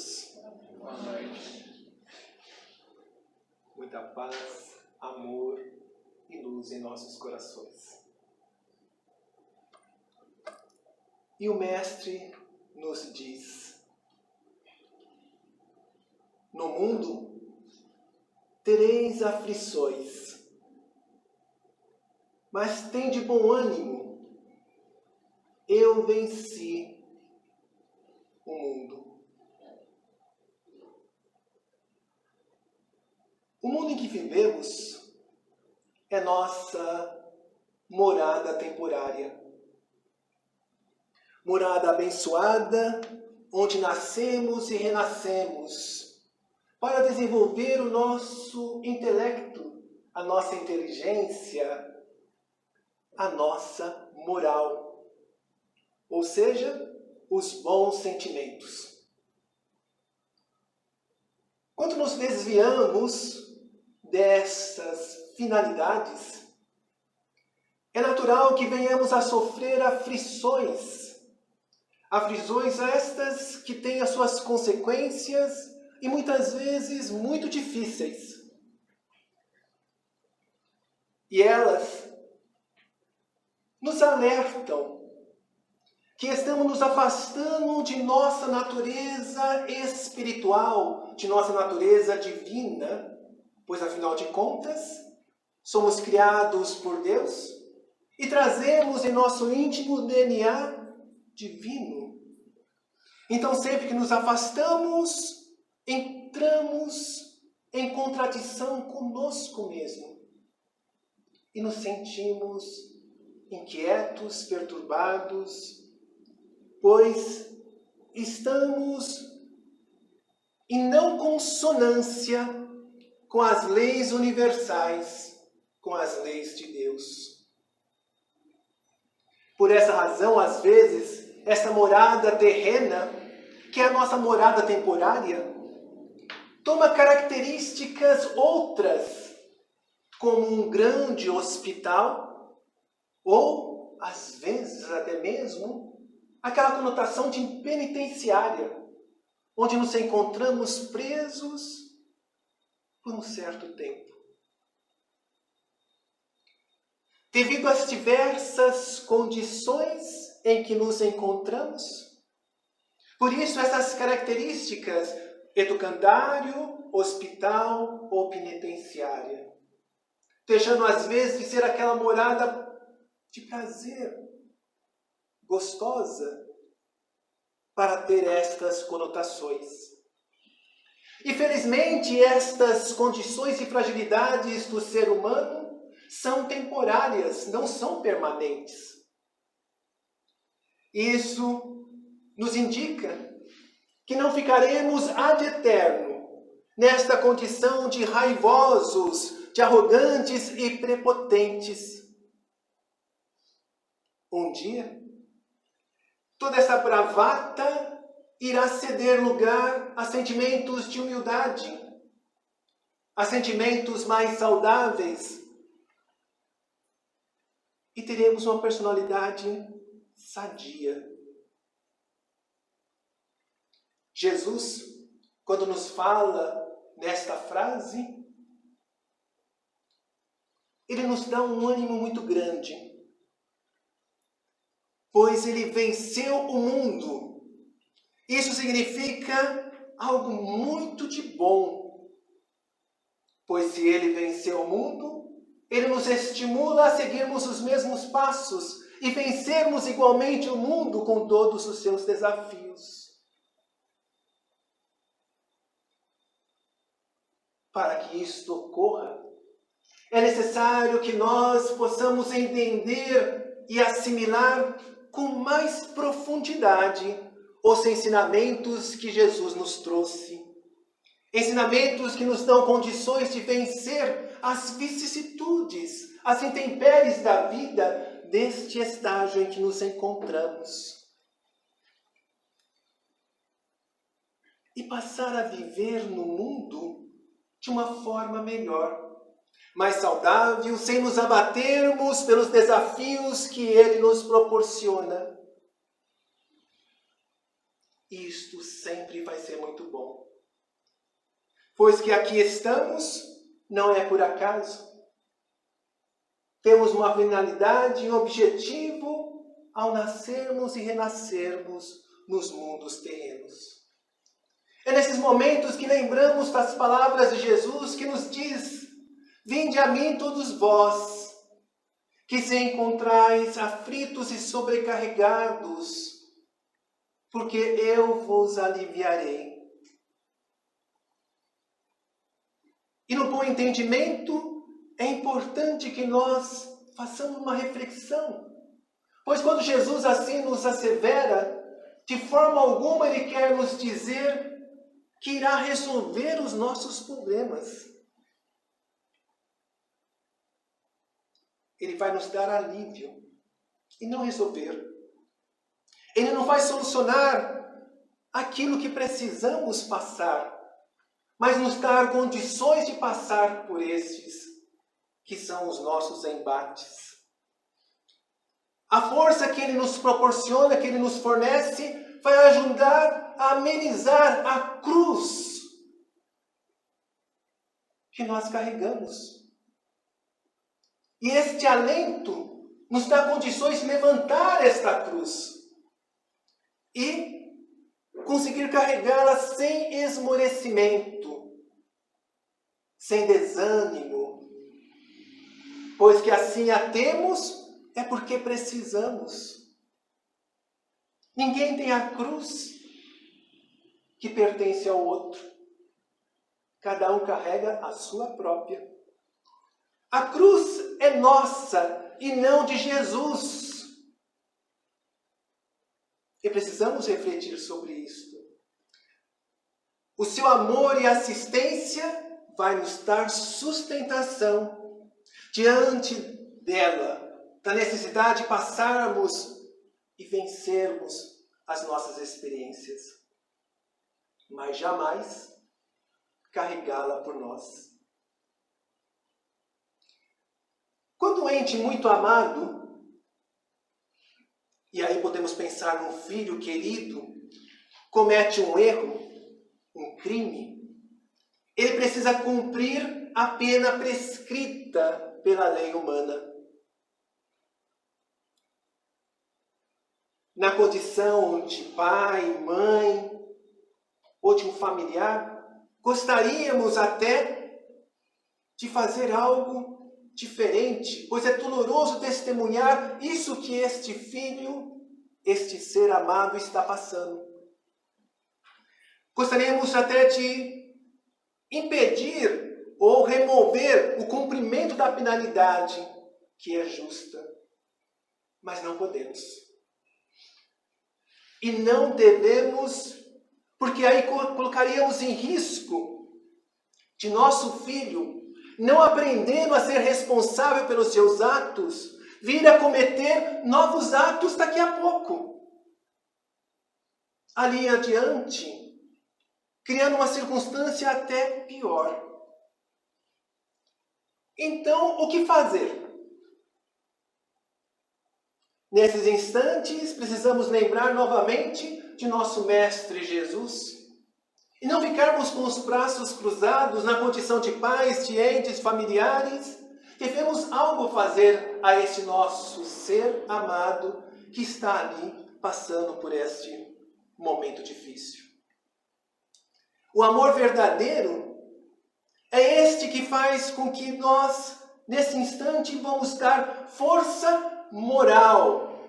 todos. Boa noite. Muita paz, amor e luz em nossos corações. E o Mestre nos diz: no mundo tereis aflições, mas tende bom ânimo, eu venci o mundo. O mundo em que vivemos é nossa morada temporária. Morada abençoada, onde nascemos e renascemos, para desenvolver o nosso intelecto, a nossa inteligência, a nossa moral, ou seja, os bons sentimentos. Quando nos desviamos dessas finalidades, é natural que venhamos a sofrer aflições estas que têm as suas consequências e muitas vezes muito difíceis. E elas nos alertam que estamos nos afastando de nossa natureza espiritual, de nossa natureza divina, pois afinal de contas, somos criados por Deus e trazemos em nosso íntimo DNA divino. Então, sempre que nos afastamos, entramos em contradição conosco mesmo e nos sentimos inquietos, perturbados, pois estamos em não consonância com as leis universais, com as leis de Deus. Por essa razão, às vezes, essa morada terrena, que é a nossa morada temporária, toma características outras, como um grande hospital, ou, às vezes, até mesmo, aquela conotação de penitenciária, onde nos encontramos presos por um certo tempo. Devido às diversas condições em que nos encontramos, por isso essas características, educandário, hospital ou penitenciária, deixando às vezes de ser aquela morada de prazer, gostosa, para ter estas conotações. E felizmente estas condições e fragilidades do ser humano são temporárias, não são permanentes. Isso nos indica que não ficaremos ad eterno nesta condição de raivosos, de arrogantes e prepotentes. Um dia, toda essa bravata irá ceder lugar a sentimentos de humildade, a sentimentos mais saudáveis, e teremos uma personalidade sadia. Jesus, quando nos fala nesta frase, ele nos dá um ânimo muito grande, pois ele venceu o mundo. Isso significa algo muito de bom, pois se ele venceu o mundo, ele nos estimula a seguirmos os mesmos passos e vencermos igualmente o mundo com todos os seus desafios. Para que isto ocorra, é necessário que nós possamos entender e assimilar com mais profundidade os ensinamentos que Jesus nos trouxe. Ensinamentos que nos dão condições de vencer as vicissitudes, as intempéries da vida deste estágio em que nos encontramos. E passar a viver no mundo de uma forma melhor, mais saudável, sem nos abatermos pelos desafios que ele nos proporciona. isto sempre vai ser muito bom. Pois que aqui estamos, não é por acaso. Temos uma finalidade, um objetivo ao nascermos e renascermos nos mundos terrenos. É nesses momentos que lembramos das palavras de Jesus que nos diz: vinde a mim todos vós, que se encontrais aflitos e sobrecarregados, porque eu vos aliviarei. E no bom entendimento, é importante que nós façamos uma reflexão. Pois quando Jesus assim nos assevera, de forma alguma Ele quer nos dizer que irá resolver os nossos problemas. Ele vai nos dar alívio e não resolver. Ele não vai solucionar aquilo que precisamos passar, mas nos dar condições de passar por estes, que são os nossos embates. A força que Ele nos proporciona, que Ele nos fornece, vai ajudar a amenizar a cruz que nós carregamos. E este alento nos dá condições de levantar esta cruz e conseguir carregá-la sem esmorecimento, sem desânimo, pois que assim a temos é porque precisamos. Ninguém tem a cruz que pertence ao outro. Cada um carrega a sua própria. A cruz é nossa e não de Jesus. E precisamos refletir sobre isso. O seu amor e assistência vai nos dar sustentação diante dela, da necessidade de passarmos e vencermos as nossas experiências, mas jamais carregá-la por nós. Quando um ente muito amado, e aí podemos pensar num filho querido, comete um erro, um crime, ele precisa cumprir a pena prescrita pela lei humana. Na condição de pai, mãe, ou de um familiar, gostaríamos até de fazer algo diferente, pois é doloroso testemunhar isso que este filho, este ser amado está passando. Gostaríamos até de impedir ou remover o cumprimento da penalidade que é justa, mas não podemos. E não devemos, porque aí colocaríamos em risco de nosso filho, não aprendendo a ser responsável pelos seus atos, vir a cometer novos atos daqui a pouco. Ali adiante, criando uma circunstância até pior. Então, o que fazer? Nesses instantes, precisamos lembrar novamente de nosso Mestre Jesus e não ficarmos com os braços cruzados na condição de pais, de entes, familiares. Devemos algo fazer a este nosso ser amado que está ali passando por este momento difícil. O amor verdadeiro é este que faz com que nós, nesse instante, vamos dar força moral.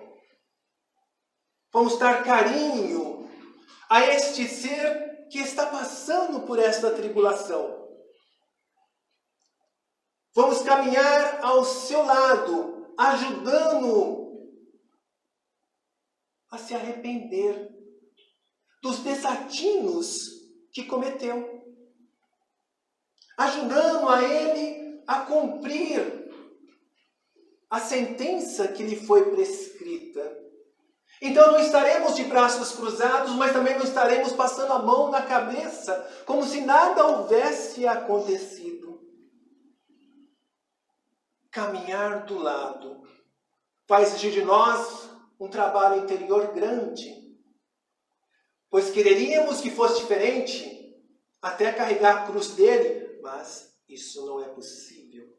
Vamos dar carinho a este ser que está passando por esta tribulação. Vamos caminhar ao seu lado, ajudando-o a se arrepender dos desatinos que cometeu. Ajudando a ele a cumprir a sentença que lhe foi prescrita. Então não estaremos de braços cruzados, mas também não estaremos passando a mão na cabeça, como se nada houvesse acontecido. Caminhar do lado vai exigir de nós um trabalho interior grande, pois quereríamos que fosse diferente, até carregar a cruz dele, mas isso não é possível.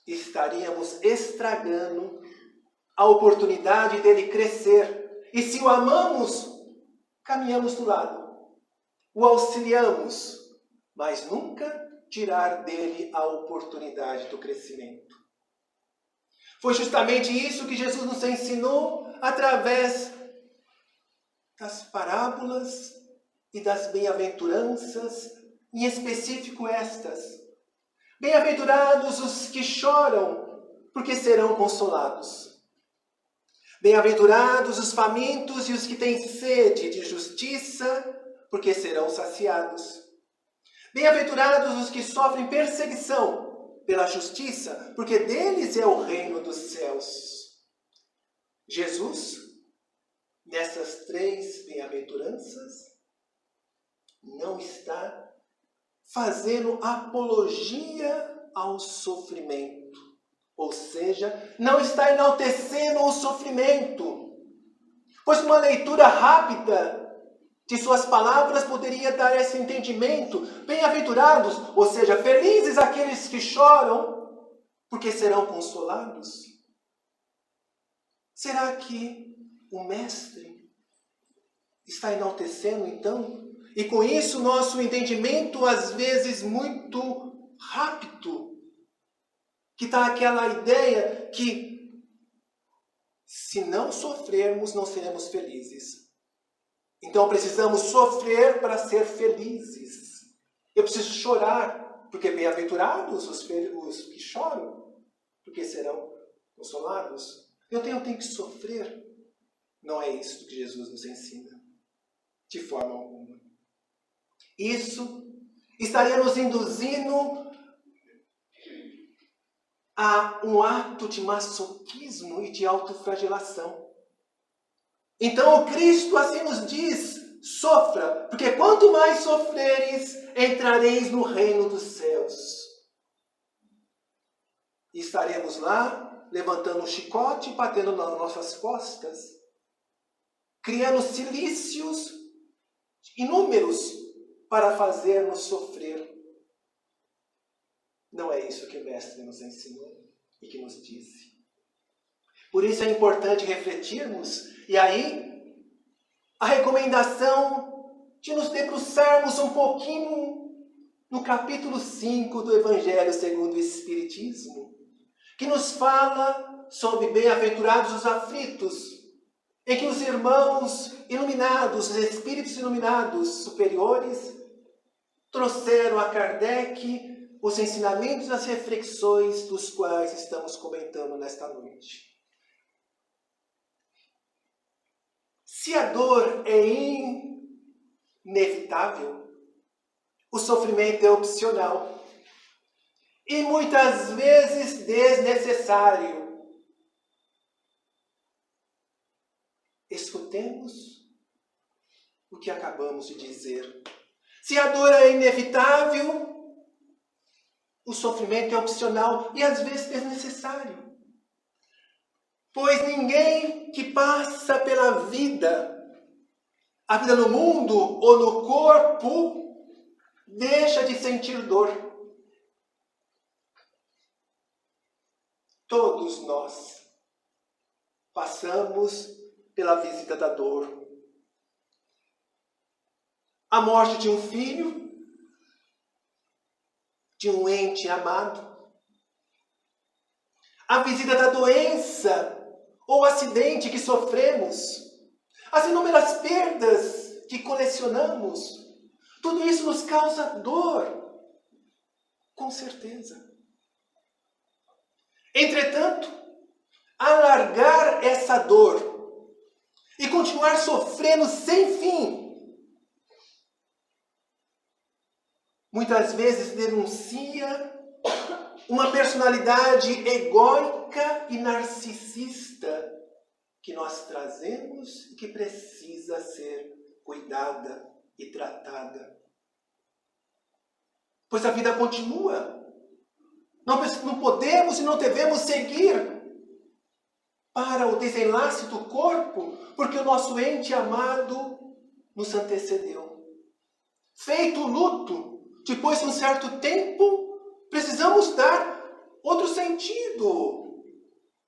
Estaríamos estragando a oportunidade dele crescer. E se o amamos, caminhamos do lado, o auxiliamos, mas nunca tirar dele a oportunidade do crescimento. Foi justamente isso que Jesus nos ensinou através das parábolas e das bem-aventuranças, em específico estas. Bem-aventurados os que choram, porque serão consolados. Bem-aventurados os famintos e os que têm sede de justiça, porque serão saciados. Bem-aventurados os que sofrem perseguição pela justiça, porque deles é o reino dos céus. Jesus, nessas 3 bem-aventuranças, não está fazendo apologia ao sofrimento. Ou seja, não está enaltecendo o sofrimento. Pois uma leitura rápida de suas palavras poderia dar esse entendimento. Bem-aventurados, ou seja, felizes aqueles que choram, porque serão consolados. Será que o Mestre está enaltecendo, então? E com isso, nosso entendimento, às vezes, muito rápido, que está aquela ideia que, se não sofrermos, não seremos felizes. Então, precisamos sofrer para ser felizes. Eu preciso chorar, porque bem-aventurados os que choram, porque serão consolados. Eu tenho que sofrer. Não é isso que Jesus nos ensina, de forma alguma. Isso estaria nos induzindo a um ato de masoquismo e de autoflagelação. Então o Cristo assim nos diz: sofra, porque quanto mais sofreres, entrareis no reino dos céus. E estaremos lá, levantando um chicote, batendo nas nossas costas, criando cilícios inúmeros para fazer-nos sofrer. Não é isso que o Mestre nos ensinou e que nos disse. Por isso é importante refletirmos, e aí a recomendação de nos debruçarmos um pouquinho no capítulo 5 do Evangelho segundo o Espiritismo, que nos fala sobre bem-aventurados os aflitos, em que os irmãos iluminados, os espíritos iluminados superiores, trouxeram a Kardec os ensinamentos e as reflexões dos quais estamos comentando nesta noite. Se a dor é inevitável, o sofrimento é opcional e muitas vezes desnecessário. Escutemos o que acabamos de dizer. Se a dor é inevitável, o sofrimento é opcional e às vezes desnecessário. Pois ninguém que passa pela vida, a vida no mundo ou no corpo, deixa de sentir dor. Todos nós passamos pela visita da dor. A morte de um filho, de um ente amado. A visita da doença ou acidente que sofremos. As inúmeras perdas que colecionamos. Tudo isso nos causa dor, com certeza. Entretanto, alargar essa dor e continuar sofrendo sem fim, muitas vezes denuncia uma personalidade egóica e narcisista que nós trazemos e que precisa ser cuidada e tratada. Pois a vida continua. Não podemos e não devemos seguir para o desenlace do corpo, porque o nosso ente amado nos antecedeu. Feito o luto, depois de um certo tempo, precisamos dar outro sentido.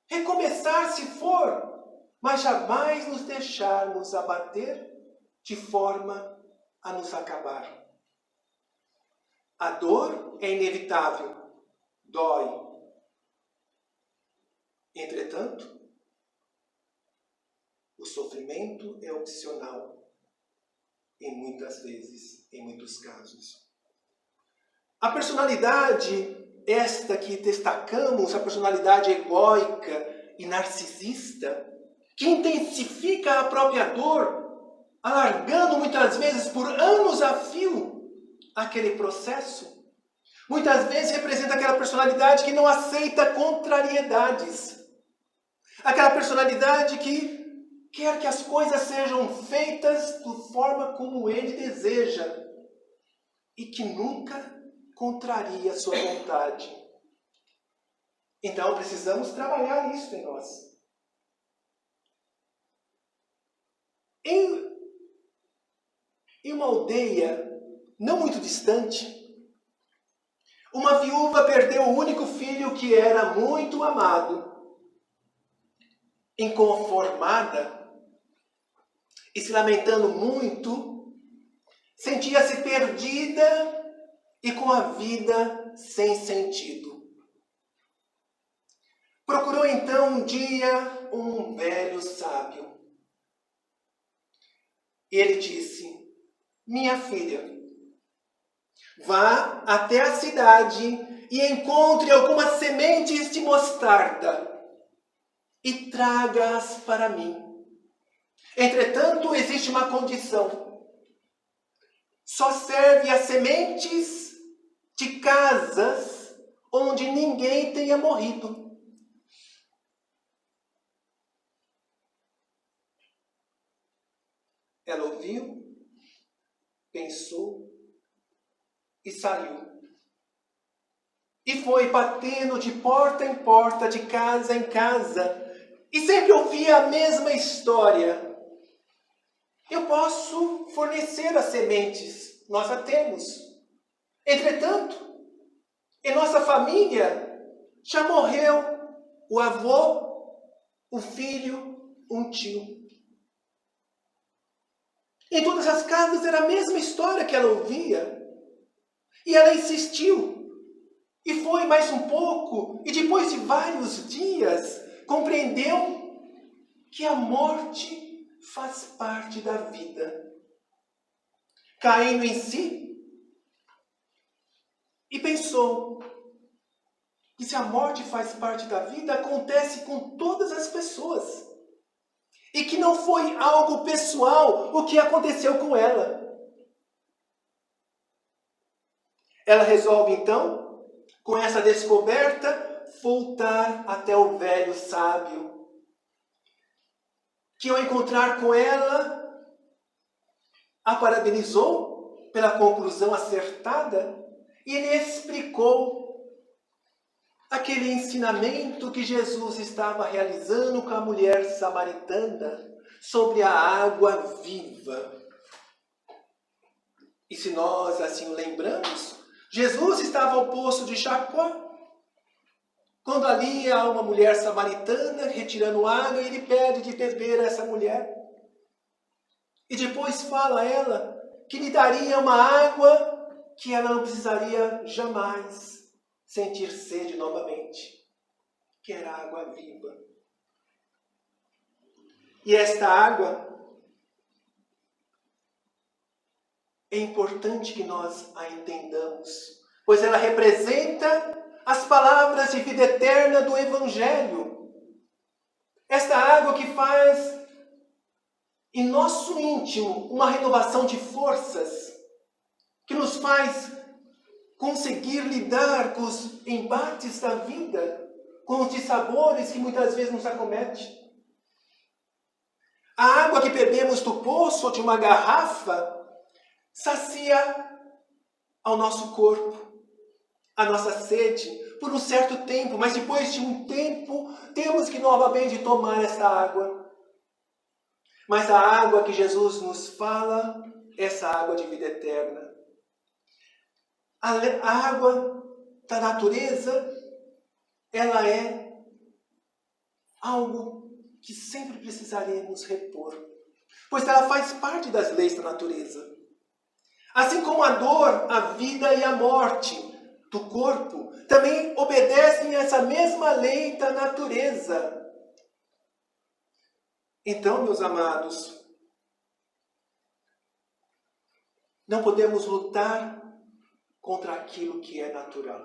Recomeçar se for, mas jamais nos deixarmos abater de forma a nos acabar. A dor é inevitável, dói. Entretanto, o sofrimento é opcional, muitas vezes, em muitos casos. A personalidade, esta que destacamos, a personalidade egóica e narcisista, que intensifica a própria dor, alargando muitas vezes por anos a fio aquele processo, muitas vezes representa aquela personalidade que não aceita contrariedades. Aquela personalidade que quer que as coisas sejam feitas da forma como ele deseja e que nunca contraria a sua vontade. Então precisamos trabalhar isso em nós. Em uma aldeia não muito distante, uma viúva perdeu o único filho que era muito amado. Inconformada e se lamentando muito, sentia-se perdida e com a vida sem sentido. Procurou então um dia um velho sábio. Ele disse: minha filha, vá até a cidade e encontre algumas sementes de mostarda e traga-as para mim. Entretanto, existe uma condição. Só serve as sementes de casas onde ninguém tenha morrido. Ela ouviu, pensou e saiu. E foi batendo de porta em porta, de casa em casa, e sempre ouvia a mesma história. Eu posso fornecer as sementes, nós a temos. Entretanto, em nossa família já morreu o avô, o filho, um tio. Em todas as casas era a mesma história que ela ouvia. E ela insistiu. E foi mais um pouco, e depois de vários dias, compreendeu que a morte faz parte da vida. Caindo em si, e pensou que se a morte faz parte da vida, acontece com todas as pessoas. E que não foi algo pessoal o que aconteceu com ela. Ela resolve então, com essa descoberta, voltar até o velho sábio, que ao encontrar com ela, a parabenizou pela conclusão acertada e ele explicou aquele ensinamento que Jesus estava realizando com a mulher samaritana sobre a água viva. E se nós assim o lembramos, Jesus estava ao poço de Jacó, quando ali há uma mulher samaritana retirando água, e ele pede de beber a essa mulher. E depois fala a ela que lhe daria uma água que ela não precisaria jamais sentir sede novamente, que era água viva. E esta água, é importante que nós a entendamos, pois ela representa as palavras de vida eterna do Evangelho. Esta água que faz em nosso íntimo uma renovação de forças, que nos faz conseguir lidar com os embates da vida, com os dissabores que muitas vezes nos acometem. A água que bebemos do poço ou de uma garrafa sacia ao nosso corpo, a nossa sede, por um certo tempo, mas depois de um tempo, temos que novamente tomar essa água. Mas a água que Jesus nos fala, essa água de vida eterna. A água da natureza, ela é algo que sempre precisaremos repor, pois ela faz parte das leis da natureza. Assim como a dor, a vida e a morte do corpo também obedecem a essa mesma lei da natureza. Então, meus amados, não podemos lutar contra aquilo que é natural.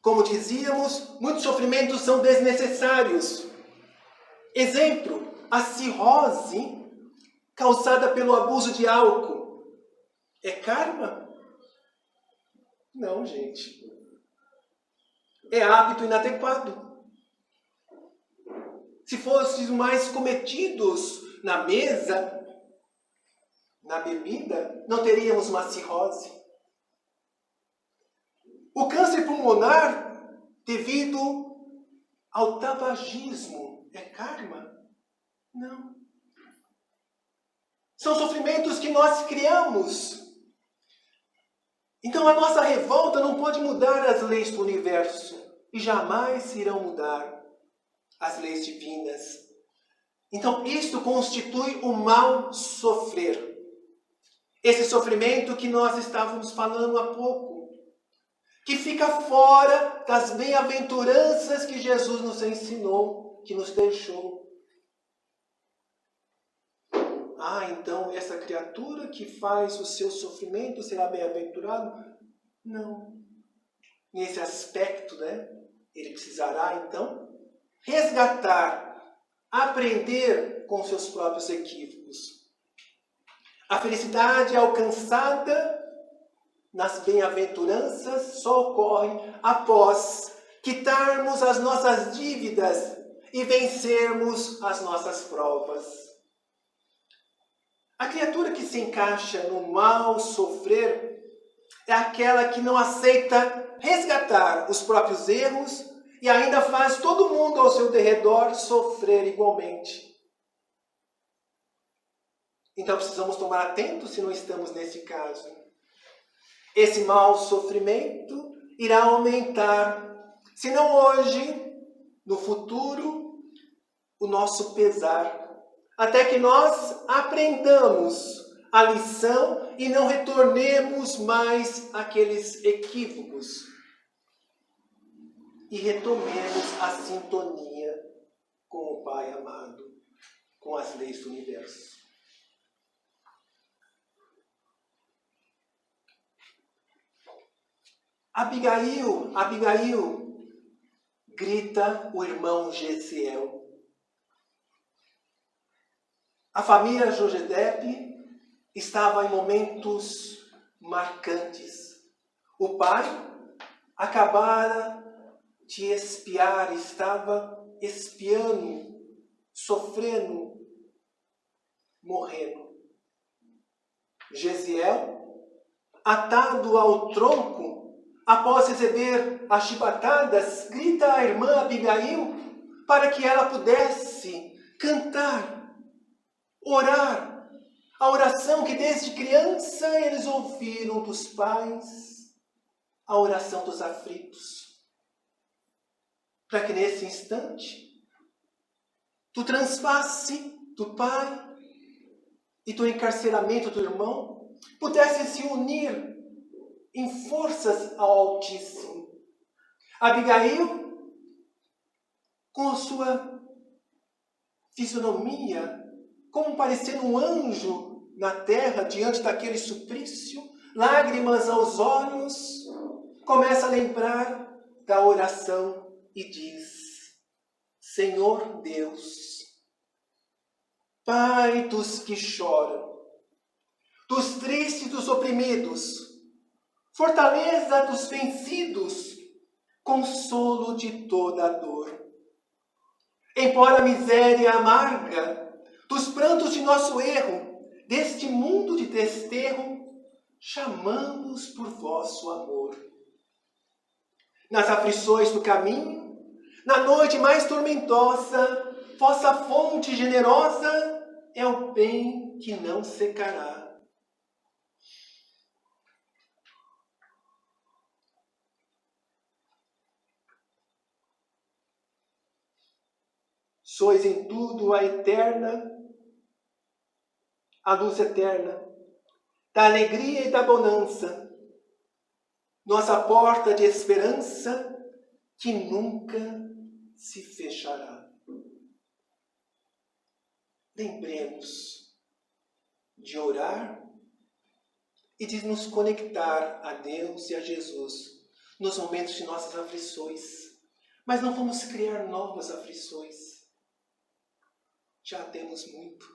Como dizíamos, muitos sofrimentos são desnecessários. Exemplo, a cirrose causada pelo abuso de álcool. É karma? Não, gente. É hábito inadequado. Se fossem mais cometidos na mesa, na bebida, não teríamos uma cirrose. O câncer pulmonar, devido ao tabagismo, é karma? Não. São sofrimentos que nós criamos. Então a nossa revolta não pode mudar as leis do universo. E jamais irão mudar as leis divinas. Então isto constitui o mal sofrer. Esse sofrimento que nós estávamos falando há pouco. Que fica fora das bem-aventuranças que Jesus nos ensinou, que nos deixou. Então essa criatura que faz o seu sofrimento será bem-aventurado? Não. Nesse aspecto, ele precisará, então, resgatar, aprender com seus próprios equívocos. A felicidade alcançada nas bem-aventuranças só ocorre após quitarmos as nossas dívidas e vencermos as nossas provas. A criatura que se encaixa no mal sofrer é aquela que não aceita resgatar os próprios erros e ainda faz todo mundo ao seu derredor sofrer igualmente. Então precisamos tomar atento se não estamos nesse caso. Esse mau sofrimento irá aumentar, se não hoje, no futuro, o nosso pesar. Até que nós aprendamos a lição e não retornemos mais àqueles equívocos. E retomemos a sintonia com o Pai amado, com as leis do universo. Abigail, grita o irmão Gesiel. A família Josedepe estava em momentos marcantes. O pai acabara de espiar, estava espiando, sofrendo, morrendo. Gesiel, atado ao tronco, após receber as chibatadas, grita à irmã Abigail para que ela pudesse cantar, orar, a oração que desde criança eles ouviram dos pais, a oração dos aflitos. Para que nesse instante, do transpasse do pai e do encarceramento do irmão, pudessem se unir em forças ao Altíssimo. Abigail, com a sua fisionomia, como parecendo um anjo na terra diante daquele suplício, lágrimas aos olhos, começa a lembrar da oração e diz: Senhor Deus, Pai dos que choram, dos tristes e dos oprimidos, fortaleza dos vencidos, consolo de toda a dor. Embora a miséria amarga dos prantos de nosso erro, deste mundo de desterro, chamamos por vosso amor. nas aflições do caminho, na noite mais tormentosa, vossa fonte generosa é o bem que não secará. Sois em tudo a luz eterna, da alegria e da bonança, nossa porta de esperança que nunca se fechará. Lembremos de orar e de nos conectar a Deus e a Jesus nos momentos de nossas aflições. Mas não vamos criar novas aflições. Já temos muito.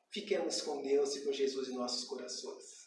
Fiquemos com Deus e com Jesus em nossos corações.